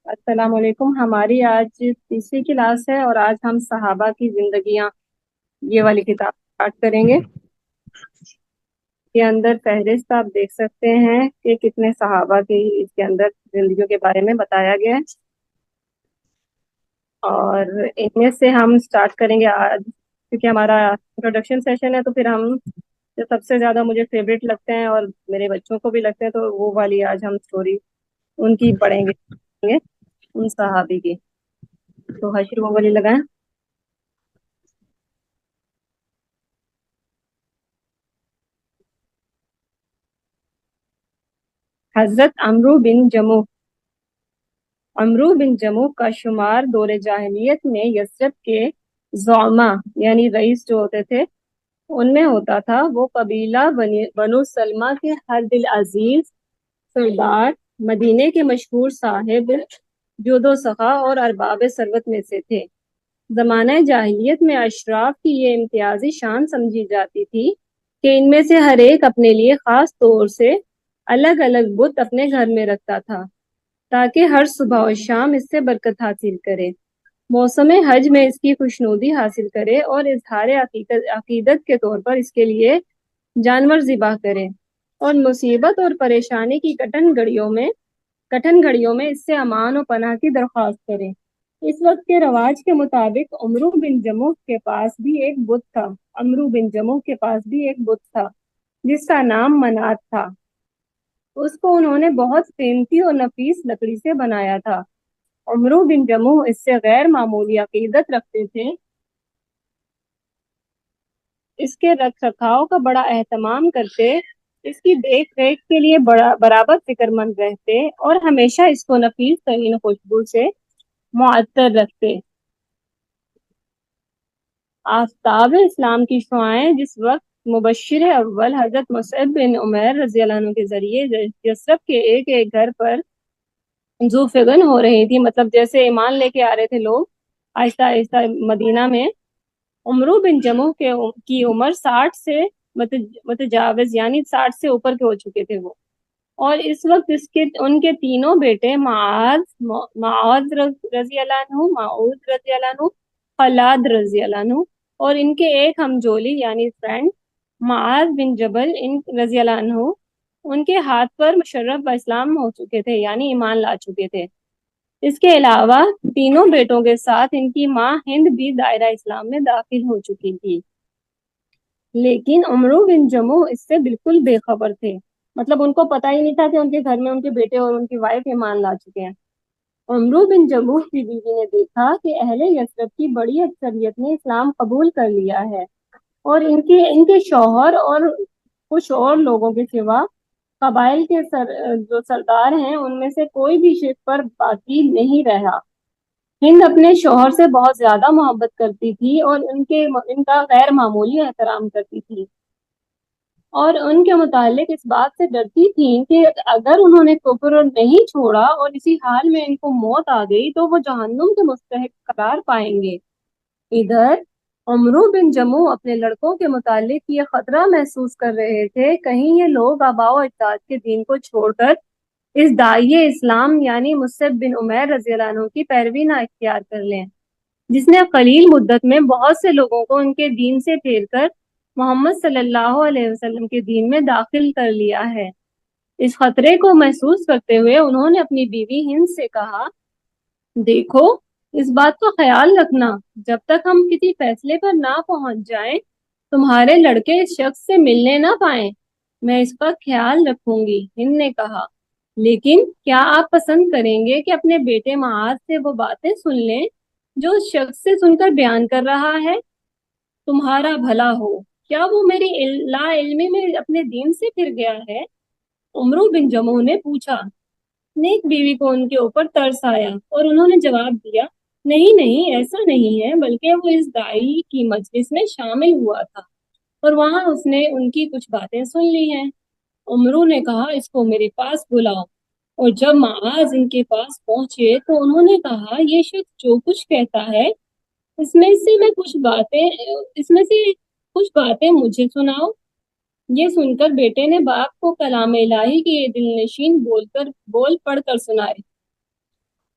السلام علیکم. ہماری آج تیسری کلاس ہے اور آج ہم صحابہ کی زندگیاں یہ والی کتاب اسٹارٹ کریں گے. یہ اندر فہرست آپ دیکھ سکتے ہیں کہ کتنے صحابہ کی اس کے اندر زندگیوں کے بارے میں بتایا گیا ہے، اور ان میں سے ہم اسٹارٹ کریں گے آج. کیونکہ ہمارا انٹروڈکشن سیشن ہے تو پھر ہم جو سب سے زیادہ مجھے فیوریٹ لگتے ہیں اور میرے بچوں کو بھی لگتے ہیں تو وہ والی آج ہم سٹوری ان کی پڑھیں گے، ان صحابی کی. تو حشر وہ والی لگائیں. حضرت عمرو بن جموح کا شمار دور جاہلیت میں یثرب کے زعما یعنی رئیس جو ہوتے تھے ان میں ہوتا تھا. وہ قبیلہ بنو سلمہ کے ہر دل عزیز سردار، مدینے کے مشہور صاحب جود و سخا اور ارباب ثروت میں سے تھے. زمانہ جاہلیت میں اشراف کی یہ امتیازی شان سمجھی جاتی تھی کہ ان میں سے ہر ایک اپنے لیے خاص طور سے الگ الگ بت اپنے گھر میں رکھتا تھا تاکہ ہر صبح و شام اس سے برکت حاصل کرے، موسم حج میں اس کی خوشنودی حاصل کرے اور اظہار عقیدت کے طور پر اس کے لیے جانور ذبح کرے، اور مصیبت اور پریشانی کی کٹھن گھڑیوں میں اس سے امان و پناہ کی درخواست کرے. اس وقت کے رواج کے مطابق عمرو بن جموح کے پاس بھی ایک بت تھا. جس کا نام منات تھا. اس کو انہوں نے بہت قیمتی اور نفیس لکڑی سے بنایا تھا. عمرو بن جموح اس سے غیر معمولی عقیدت رکھتے تھے. اس کے رکھ رکھاؤ کا بڑا اہتمام کرتے، اس کی دیکھ ریکھ کے لیے برابر فکر مند رہتے اور ہمیشہ اس کو نفیس ترین خوشبو سے معطر رکھتے. آفتاب اسلام کی شعاعیں جس وقت مبشر اول حضرت مصعب بن عمیر رضی اللہ عنہ کے ذریعے یثرب کے ایک ایک گھر پر ذو فغن ہو رہی تھی، مطلب جیسے ایمان لے کے آ رہے تھے لوگ آہستہ آہستہ مدینہ میں. عمرو بن جموح کی عمر 60 سے متجاوز یعنی 60 سے اوپر کے ہو چکے تھے وہ. اور اس وقت ان کے تینوں بیٹے معاذ رضی اللہ عنہ، خلاد رضی اللہ عنہ اور ان کے ایک ہمجولی یعنی فرینڈ معاذ بن جبل رضی اللہ عنہ ان کے ہاتھ پر مشرف با اسلام ہو چکے تھے یعنی ایمان لا چکے تھے. اس کے علاوہ تینوں بیٹوں کے ساتھ ان کی ماں ہند بھی دائرہ اسلام میں داخل ہو چکی تھی. لیکن عمرو بن جموح اس سے بالکل بے خبر تھے، مطلب ان کو پتہ ہی نہیں تھا کہ ان کے گھر میں ان کے بیٹے اور ان کی وائف ایمان لا چکے ہیں. عمرو بن جموح کی بیوی نے دیکھا کہ اہل یثرب کی بڑی اکثریت نے اسلام قبول کر لیا ہے اور ان کے شوہر اور کچھ اور لوگوں کے سوا قبائل کے جو سردار ہیں ان میں سے کوئی بھی شرک پر باقی نہیں رہا. ہند اپنے شوہر سے بہت زیادہ محبت کرتی تھی اور ان کا غیر معمولی احترام کرتی تھی، اور ان کے متعلق اس بات سے ڈرتی تھیں کہ اگر انہوں نے کفر نہیں چھوڑا اور اسی حال میں ان کو موت آ گئی تو وہ جہنم کے مستحق قرار پائیں گے. ادھر عمرو بن جموح اپنے لڑکوں کے متعلق یہ خطرہ محسوس کر رہے تھے کہیں یہ لوگ آباء و اجداد کے دین کو چھوڑ کر اس داعی اسلام یعنی مصعب بن عمیر رضی اللہ عنہ کی پیروی نہ اختیار کر لیں، جس نے قلیل مدت میں بہت سے لوگوں کو ان کے دین سے پھیر کر محمد صلی اللہ علیہ وسلم کے دین میں داخل کر لیا ہے. اس خطرے کو محسوس کرتے ہوئے انہوں نے اپنی بیوی ہند سے کہا، دیکھو اس بات کا خیال رکھنا جب تک ہم کسی فیصلے پر نہ پہنچ جائیں تمہارے لڑکے اس شخص سے ملنے نہ پائیں، میں اس کا خیال رکھوں گی. ہند نے کہا، لیکن کیا آپ پسند کریں گے کہ اپنے بیٹے معاذ سے وہ باتیں سن لیں جو اس شخص سے سن کر بیان کر رہا ہے؟ تمہارا بھلا ہو، کیا وہ میری لا علمی میں اپنے دین سے پھر گیا ہے؟ عمرو بن جموح نے پوچھا. نیک بیوی کو ان کے اوپر ترس آیا اور انہوں نے جواب دیا، نہیں نہیں ایسا نہیں ہے، بلکہ وہ اس داعی کی مجلس میں شامل ہوا تھا اور وہاں اس نے ان کی کچھ باتیں سن لی ہیں. عمرو نے کہا، اس کو میرے پاس بلاؤ. اور جب معاذ ان کے پاس پہنچے تو انہوں نے کہا، یہ شخص جو کچھ کہتا ہے اس میں سے کچھ باتیں مجھے سناؤ. یہ سن کر بیٹے نے باپ کو کلام الہی کے یہ دل نشین بول پڑھ کر سنائے.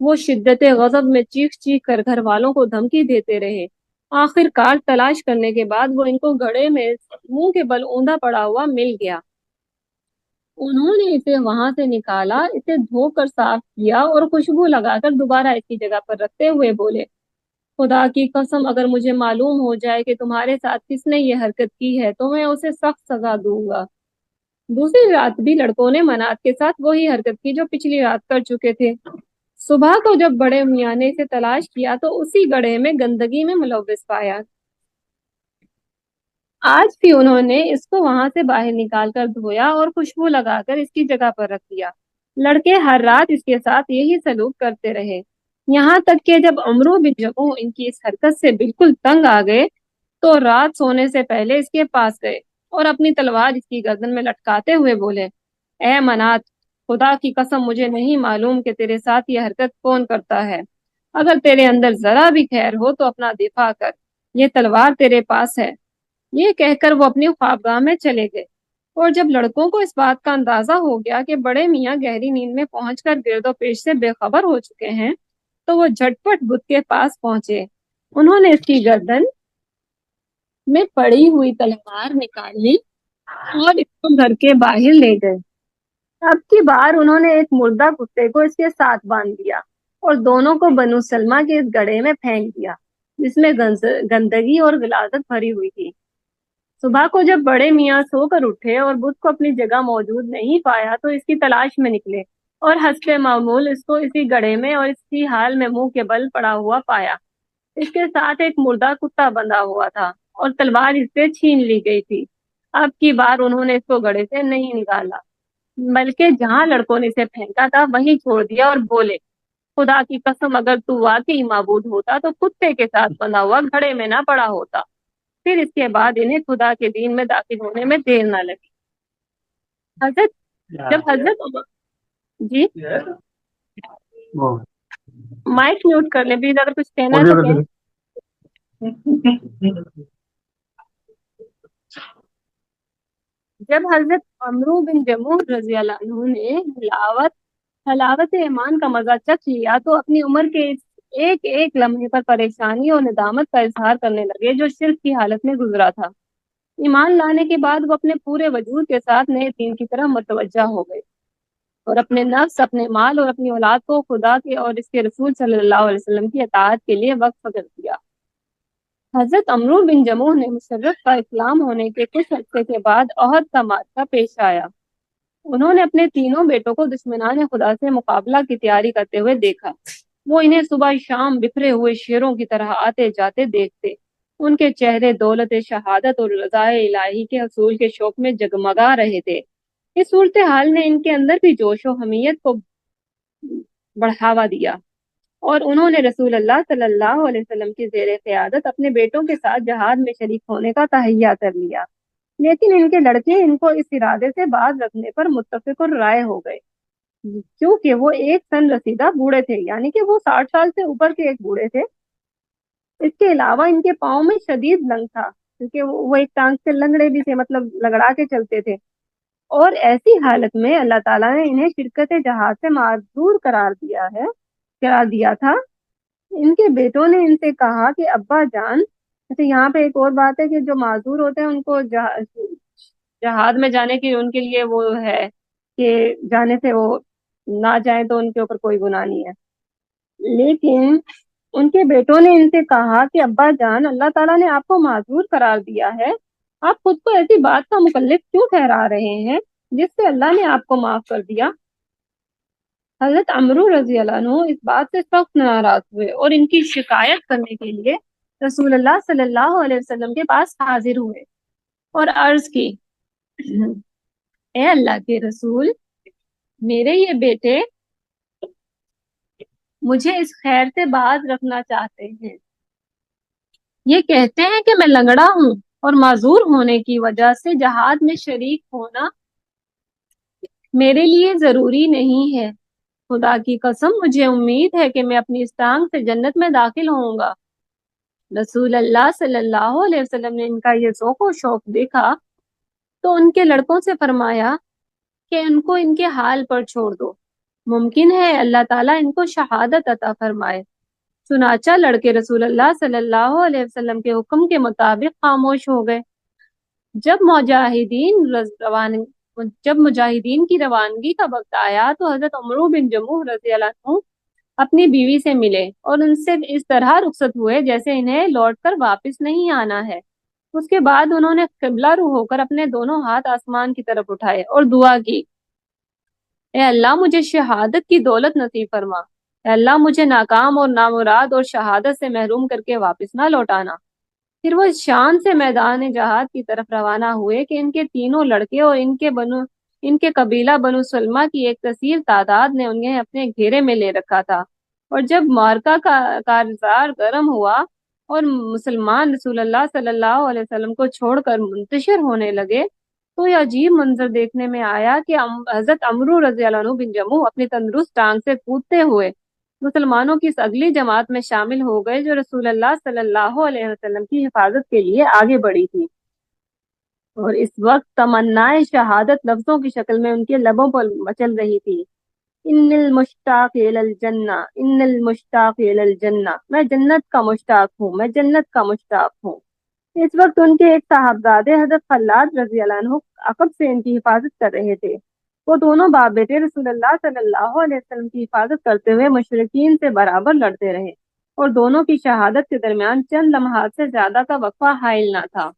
وہ شدت غضب میں چیخ چیخ کر گھر والوں کو دھمکی دیتے رہے۔ آخر کار تلاش کرنے کے بعد وہ ان کو گڑھے میں منہ کے بل اوندا پڑا ہوا مل گیا۔ انہوں نے اسے وہاں سے نکالا، اسے دھو کر صاف کیا اور خوشبو لگا کر دوبارہ اس کی جگہ پر رکھتے ہوئے بولے، خدا کی قسم اگر مجھے معلوم ہو جائے کہ تمہارے ساتھ کس نے یہ حرکت کی ہے تو میں اسے سخت سزا دوں گا۔ دوسری رات بھی لڑکوں نے منات کے ساتھ وہی حرکت کی جو پچھلی رات کر چکے تھے۔ صبح کو جب بڑے میاں نے اسے تلاش کیا تو اسی گڑھے میں گندگی میں ملوث پایا۔ آج بھی انہوں نے اس کو وہاں سے باہر نکال کر دھویا اور خوشبو لگا کر اس کی جگہ پر رکھ دیا۔ لڑکے ہر رات اس کے ساتھ یہی سلوک کرتے رہے، یہاں تک کہ جب عمرو بن جموح ان کی اس حرکت سے بالکل تنگ آ گئے تو رات سونے سے پہلے اس کے پاس گئے اور اپنی تلوار اس کی گردن میں لٹکاتے ہوئے بولے، اے منات، خدا کی قسم مجھے نہیں معلوم کہ تیرے ساتھ یہ حرکت کون کرتا ہے۔ اگر تیرے اندر ذرا بھی خیر ہو تو اپنا دفاع کر، یہ تلوار تیرے پاس ہے۔ یہ کہہ کر وہ اپنی خوابگاہ میں چلے گئے، اور جب لڑکوں کو اس بات کا اندازہ ہو گیا کہ بڑے میاں گہری نیند میں پہنچ کر گرد و پیش سے بے خبر ہو چکے ہیں تو وہ جھٹ پٹ بت کے پاس پہنچے۔ انہوں نے اس کی گردن میں پڑی ہوئی تلوار نکال لی اور اس کو گھر کے باہر لے گئے۔ اب کی بار انہوں نے ایک مردہ کتے کو اس کے ساتھ باندھ دیا اور دونوں کو بنو سلمہ کے اس گڑھے میں پھینک دیا جس میں گندگی اور غلاظت بھری ہوئی تھی۔ صبح کو جب بڑے میاں سو کر اٹھے اور بت کو اپنی جگہ موجود نہیں پایا تو اس کی تلاش میں نکلے اور حسب معمول اس کو اسی گڑھے میں اور اسی حال میں منہ کے بل پڑا ہوا پایا۔ اس کے ساتھ ایک مردہ کتا بندھا ہوا تھا اور تلوار اس سے چھین لی گئی تھی۔ اب کی بار انہوں نے اس کو گڑھے سے نہیں نکالا بلکہ جہاں لڑکوں نے اسے پھینکا تھا وہیں چھوڑ دیا اور بولے، خدا کی قسم اگر تو واقعی معبود ہوتا تو کتے کے ساتھ بندھا ہوا گھڑے میں نہ پڑا ہوتا۔ پھر اس کے بعد انہیں خدا کے دین میں داخل ہونے میں دیر نہ لگی۔ حضرت جب حضرت جی مائک میوٹ کر لیں پلیز، اگر کچھ کہنا ہے تو کہیں۔ جب حضرت عمرو بن جموح رضی اللہ عنہ نے حلاوت ایمان کا مزہ چکھ لیا تو اپنی عمر کے ایک ایک لمحے پر پریشانی اور ندامت کا اظہار کرنے لگے جو شرک کی حالت میں گزرا تھا۔ ایمان لانے کے بعد وہ اپنے پورے وجود کے ساتھ نئے دین کی طرف متوجہ ہو گئے اور اپنے نفس، اپنے مال اور اپنی اولاد کو خدا کے اور اس کے رسول صلی اللہ علیہ وسلم کی اطاعت کے لیے وقف کر دیا۔ حضرت عمرو بن جموح نے مشرف کا اسلام ہونے کے کچھ عرصے کے بعد احد کا معرکہ پیش آیا۔ انہوں نے اپنے تینوں بیٹوں کو دشمنان خدا سے مقابلہ کی تیاری کرتے ہوئے دیکھا۔ وہ انہیں صبح شام بکھرے ہوئے شیروں کی طرح آتے جاتے دیکھتے۔ ان کے چہرے دولت شہادت اور رضا الہی کے حصول کے شوق میں جگمگا رہے تھے۔ اس صورتحال نے ان کے اندر بھی جوش و حمیت کو بڑھاوا دیا اور انہوں نے رسول اللہ صلی اللہ علیہ وسلم کی زیر قیادت اپنے بیٹوں کے ساتھ جہاد میں شریک ہونے کا تہیہ کر لیا۔ لیکن ان کے لڑکے ان کو اس ارادے سے باز رکھنے پر متفق الرائے ہو گئے، کیونکہ وہ ایک سن رسیدہ بوڑھے تھے، یعنی کہ وہ 60 سال سے اوپر کے ایک بوڑھے تھے۔ اس کے علاوہ ان کے پاؤں میں شدید لنگ تھا، کیونکہ وہ ایک ٹانگ سے لنگڑے بھی تھے، مطلب لگڑا کے چلتے تھے۔ اور ایسی حالت میں اللہ تعالیٰ نے انہیں شرکت جہاد سے معذور قرار دیا تھا۔ ان کے بیٹوں نے ان سے کہا کہ ابا جان، جیسے یہاں پہ ایک اور بات ہے کہ جو معذور ہوتے ہیں ان کو جہاد میں جانے کی ان کے لیے وہ ہے کہ جانے سے وہ نہ جائیں تو ان کے اوپر کوئی گناہ نہیں ہے، لیکن ان کے بیٹوں نے ان سے کہا کہ ابا جان، اللہ تعالیٰ نے آپ کو معذور قرار دیا ہے، آپ خود کو ایسی بات کا مکلف کیوں ٹھہرا رہے ہیں جس سے اللہ نے آپ کو معاف کر دیا؟ حضرت عمرو رضی اللہ عنہ اس بات سے سخت ناراض ہوئے اور ان کی شکایت کرنے کے لیے رسول اللہ صلی اللہ علیہ وسلم کے پاس حاضر ہوئے اور عرض کی، اے اللہ کے رسول، میرے یہ بیٹے مجھے اس خیر سے باز رکھنا چاہتے ہیں۔ یہ کہتے ہیں کہ میں لنگڑا ہوں اور معذور ہونے کی وجہ سے جہاد میں شریک ہونا میرے لیے ضروری نہیں ہے۔ خدا کی قسم مجھے امید ہے کہ میں اپنی اس ٹانگ سے جنت میں داخل ہوں گا۔ رسول اللہ صلی اللہ علیہ وسلم نے ان کا یہ ذوق و شوق دیکھا تو ان کے لڑکوں سے فرمایا کہ ان کو ان کے حال پر چھوڑ دو، ممکن ہے اللہ تعالیٰ ان کو شہادت عطا فرمائے۔ چنانچہ لڑکے رسول اللہ صلی اللہ علیہ وسلم کے حکم کے مطابق خاموش ہو گئے۔ جب مجاہدین روان جب مجاہدین کی روانگی کا وقت آیا تو حضرت عمرو بن جموح رضی اللہ عنہ اپنی بیوی سے ملے اور ان سے اس طرح رخصت ہوئے جیسے انہیں لوٹ کر واپس نہیں آنا ہے۔ اس کے بعد انہوں نے قبلہ رو ہو کر اپنے دونوں ہاتھ آسمان کی طرف اٹھائے اور دعا کی، اے اللہ مجھے شہادت کی دولت نصیب فرما، اے اللہ مجھے ناکام اور نامراد اور شہادت سے محروم کر کے واپس نہ لوٹانا۔ پھر وہ اس شان سے میدان جہاد کی طرف روانہ ہوئے کہ ان کے تینوں لڑکے اور ان کے قبیلہ بنو سلمہ کی ایک کثیر تعداد نے انہیں اپنے گھیرے میں لے رکھا تھا۔ اور جب مارکا کا کارزار گرم ہوا اور مسلمان رسول اللہ صلی اللہ علیہ وسلم کو چھوڑ کر منتشر ہونے لگے تو یہ عجیب منظر دیکھنے میں آیا کہ حضرت عمرو رضی اللہ عنہ بن جموح اپنی تندرست ٹانگ سے کودتے ہوئے مسلمانوں کی اس اگلی جماعت میں شامل ہو گئے جو رسول اللہ صلی اللہ علیہ وسلم کی حفاظت کے لیے آگے بڑھی تھی، اور اس وقت تمنائے شہادت لفظوں کی شکل میں ان کے لبوں پر مچل رہی تھی۔ ان المشتاق الی الجنہ، ان المشتاق الی الجنہ، میں جنت کا مشتاق ہوں، میں جنت کا مشتاق ہوں۔ اس وقت ان کے ایک صاحبزادے حضرت خلاد رضی اللہ عنہ عقب سے ان کی حفاظت کر رہے تھے۔ وہ دونوں باپ بیٹے رسول اللہ صلی اللہ علیہ وسلم کی حفاظت کرتے ہوئے مشرکین سے برابر لڑتے رہے، اور دونوں کی شہادت کے درمیان چند لمحات سے زیادہ کا وقفہ حائل نہ تھا۔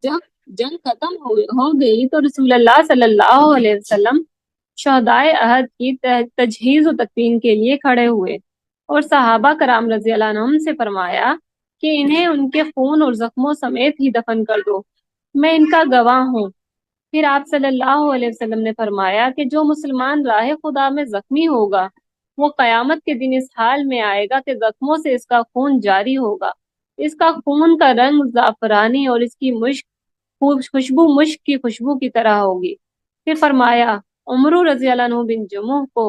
جب جنگ ختم ہو گئی تو رسول اللہ صلی اللہ علیہ وسلم شہدائے احد کی تجہیز و تکفین کے لیے کھڑے ہوئے اور صحابہ کرام رضی اللہ عنہم سے فرمایا کہ انہیں ان کے خون اور زخموں سمیت ہی دفن کر دو، میں ان کا گواہ ہوں۔ پھر آپ صلی اللہ علیہ وسلم نے فرمایا کہ جو مسلمان راہ خدا میں زخمی ہوگا وہ قیامت کے دن اس حال میں آئے گا کہ زخموں سے اس کا خون جاری ہوگا، اس کا خون کا رنگ زعفرانی اور اس کی خوشبو مشک کی خوشبو کی طرح ہوگی۔ پھر فرمایا عمرو رضی اللہ عنہ بن جموح کو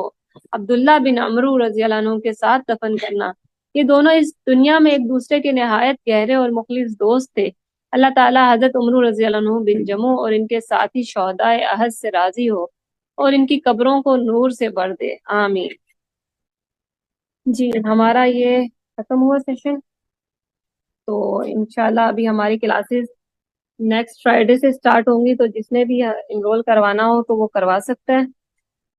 عبداللہ بن عمرو رضی اللہ عنہ کے ساتھ دفن کرنا۔ یہ دونوں اس دنیا میں ایک دوسرے کے نہایت گہرے اور مخلص دوست تھے۔ اللہ تعالیٰ حضرت عمرو رضی اللہ عنہ بن جموح اور ان کے ساتھی شہدائے احد سے راضی ہو اور ان کی قبروں کو نور سے بھر دے، آمین۔ جی ہمارا یہ ختم ہوا سیشن، تو انشاءاللہ ابھی ہماری کلاسز نیکسٹ فرائیڈے سے سٹارٹ ہوں گی، تو جس نے بھی انرول کروانا ہو تو وہ کروا سکتا ہے۔